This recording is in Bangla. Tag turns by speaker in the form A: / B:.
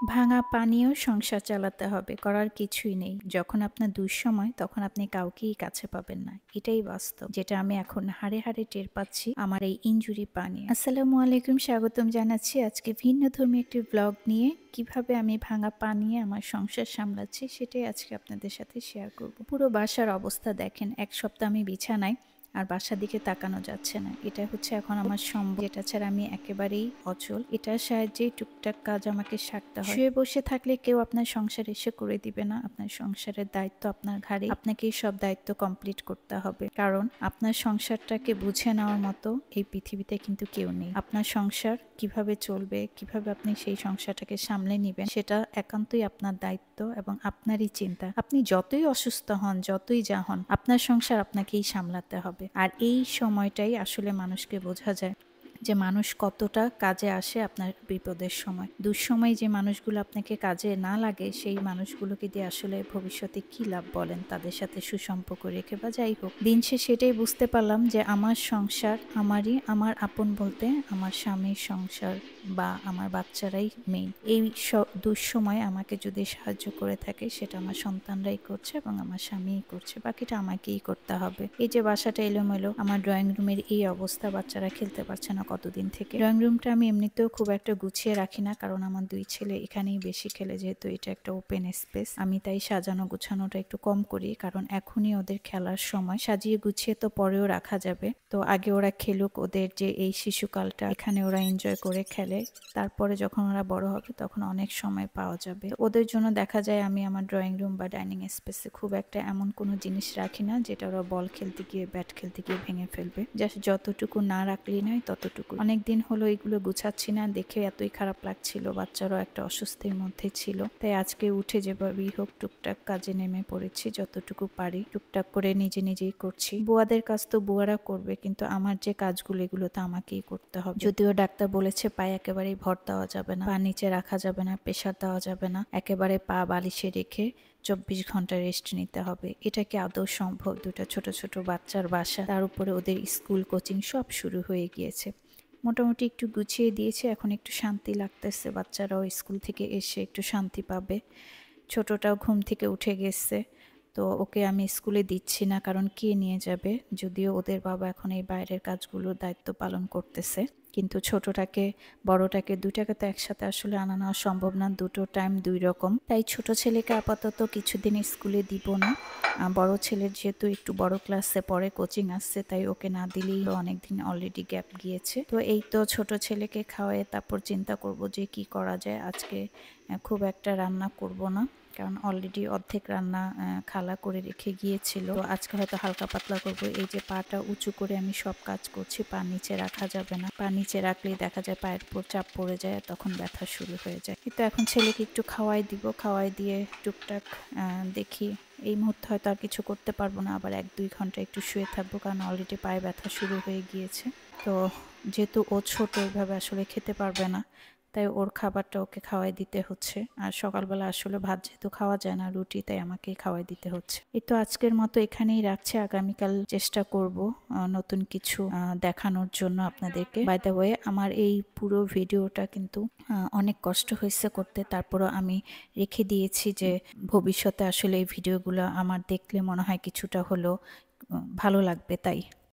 A: ভাঙা পানিও সংসার চালাতে হবে, করার কিছুই নেই। যখন আপনার দুঃসময় তখন আপনি কাউকেই কাছে পাবেন না, এটাই বাস্তব, যেটা আমি এখন হাড়ে হাড়ে টের পাচ্ছি আমার এই ইনজুরি পানি। আসসালামু আলাইকুম, স্বাগতম জানাচ্ছি আজকে ভিন্নধর্মী একটি ব্লগ নিয়ে। কিভাবে আমি ভাঙা পা নিয়ে আমার সংসার সামলাচ্ছি সেটাই আজকে আপনাদের সাথে শেয়ার করব। পুরো বাসার অবস্থা দেখেন, এক সপ্তাহ আমি বিছানায়, আর বাসার দিকে তাকানো যাচ্ছে না। এটা হচ্ছে এখন আমার সম্ভব, যেটা ছাড়া আমি একেবারেই অচল। এটার সাহায্যেই টুকটাক কাজ আমাকে সারতে হয়। শুয়ে বসে থাকলে কেউ আপনার সংসার এসে করে দিবে না। আপনার সংসারের দায়িত্ব আপনার ঘাড়ে, আপনাকেই সব দায়িত্ব কমপ্লিট করতে হবে। কারণ আপনার সংসারটাকে বুঝে নেওয়ার মতো এই পৃথিবীতে কিন্তু কেউ নেই। আপনার সংসার কিভাবে চলবে, কিভাবে আপনি সেই সংসারটাকে সামলে নেবেন, সেটা একান্তই আপনার দায়িত্ব এবং আপনারই চিন্তা। আপনি যতই অসুস্থ হন, যতই যা হন, আপনার সংসার আপনাকেই সামলাতে হবে। আর এই সময়টাই আসলে মানুষকে বোঝা যায় যে মানুষ কতটা কাজে আসে আপনার বিপদের সময়। দুঃসময় যে মানুষগুলো আপনাকে কাজে না লাগে, সেই মানুষগুলোকে দিয়ে আসলে ভবিষ্যতে কি লাভ বলেন, তাদের সাথে সুসম্পর্ক রেখে বা যাই হোক। দিন শেষে সেটাই বুঝতে পারলাম যে আমার সংসার আমারই, আমার আপন বলতে আমার স্বামীর সংসার বা আমার বাচ্চারাই মেইন। এই দুঃসময় আমাকে যদি সাহায্য করে থাকে, সেটা আমার সন্তানরাই করছে এবং আমার স্বামীই করছে, বাকিটা আমাকেই করতে হবে। এই যে বাসাটা এলোমেলো, আমার ড্রয়িং রুমের এই অবস্থা, বাচ্চারা খেলতে পারছে না কতদিন থেকে। ড্রয়িং রুমটা আমি এমনিতেও খুব একটা গুছিয়ে রাখি না, কারণ আমার দুই ছেলে এখানেই বেশি খেলে, যেহেতু এটা একটা ওপেন স্পেস। আমি তাই সাজানো গুছানোটা একটু কম করি, কারণ এখনই ওদের খেলার সময়। সাজিয়ে গুছিয়ে তো পরেও রাখা যাবে, তো আগে ওরা খেলুক, ওদের যে এই শিশুকালটা এখানে ওরা এনজয় করে খেলে, তারপরে যখন ওরা বড় হবে তখন অনেক সময় পাওয়া যাবে। ওদের জন্য দেখা যায় আমি আমার ড্রয়িং রুম বা ডাইনিং স্পেসে খুব একটা এমন কোনো জিনিস রাখি না যেটা ওরা বল খেলতে গিয়ে, ব্যাট খেলতে গিয়ে ভেঙে ফেলবে। জাস্ট যতটুকু না রাখলেই নয় ততটুকু। অনেকদিন হলো এগুলো গুছাচ্ছি না, দেখে এতই খারাপ লাগছিল। বাচ্চারাও একটা অস্বস্তির মধ্যে ছিল, তাই আজকে উঠে যেভাবেই হোক টুকটাক কাজে নেমে পড়েছি। যতটুকু পারি টুকটাক করে নিজেই করছি। বুয়াদের কাজ তো বুয়ারা করবে, কিন্তু আমার যে কাজগুলো এগুলো তো আমাকেই করতে হবে। যদিও ডাক্তার বলেছে পায়ে একেবারেই ভর দেওয়া যাবে না, পা নিচে রাখা যাবে না, প্রেসার দেওয়া যাবে না, একেবারে পা বালিশে রেখে 24 ঘন্টা রেস্ট নিতে হবে। এটা কি আদৌ সম্ভব? দুটো ছোট ছোট বাচ্চার বাসা, তার উপরে ওদের স্কুল কোচিং সব শুরু হয়ে গিয়েছে। মোটামুটি একটু গুছিয়ে দিয়েছে, এখন একটু শান্তি লাগতেছে। বাচ্চারাও স্কুল থেকে এসে একটু শান্তি পাবে। ছোটটাও ঘুম থেকে উঠে গেছে, তো ওকে আমি স্কুলে দিচ্ছি না, কারণ কে নিয়ে যাবে। যদিও ওদের বাবা এখন এই বাইরের কাজগুলোর দায়িত্ব পালন করতেছে, কিন্তু ছোটটাকে, বড়টাকে, দুইটাকে তো একসাথে আসলে আনা নেওয়া সম্ভব না। দুটো টাইম দুই রকম। তাই ছোট ছেলেকে আপাতত কিছুদিন স্কুলে দিব না। বড় ছেলের যেহেতু একটু বড় ক্লাসে পড়ে, কোচিং আসছে, তাই ওকে না দিলেই অনেকদিন অলরেডি গ্যাপ গিয়েছে। তো এই তো ছোট ছেলেকে খাওয়ায় তারপর চিন্তা করব যে কি করা যায়। আজকে খুব একটা রান্না করব না, কারণ অলরেডি অর্ধেক রান্না খালা করে রেখে গিয়েছিল। তো আজকে হয়তো হালকা পাতলা করব। এই যে পাটা উঁচু করে আমি সব কাজ করছি, পা নিচে রাখা যাবে না। পা নিচে রাখলেই দেখা যায় পায়ের উপর চাপ পড়ে যায়, তখন ব্যথা শুরু হয়ে যায়। কিন্তু এখন ছেলেকে একটু খাওয়াই দিব, খাওয়াই দিয়ে টুকটাক দেখি। এই মুহূর্তে হয়তো আর কিছু করতে পারবো না, আবার 1-2 ঘন্টা একটু শুয়ে থাকবো, কারণ অলরেডি পায়ে ব্যথা শুরু হয়ে গিয়েছে। তো যেহেতু ও ছোট, ওইভাবে আসলে খেতে পারবে না, তাই ওর খাবারটা ওকে খাওয়াই দিতে হচ্ছে। আর সকালবেলা আসলে ভাত যেহেতু খাওয়া যায় না, রুটি, তাই আমাকেই খাওয়াই দিতে হচ্ছে। এই তো আজকের মতো এখানেই রাখছি। আগামীকাল চেষ্টা করব নতুন কিছু দেখানোর জন্য আপনাদেরকে। বাই দ্য ওয়ে, আমার এই পুরো ভিডিওটা কিন্তু অনেক কষ্ট হয়েছে করতে, তারপরও আমি রেখে দিয়েছি যে ভবিষ্যতে আসলে এই ভিডিওগুলো আমার দেখলে মনে হয় কিছুটা হলেও ভালো লাগবে, তাই।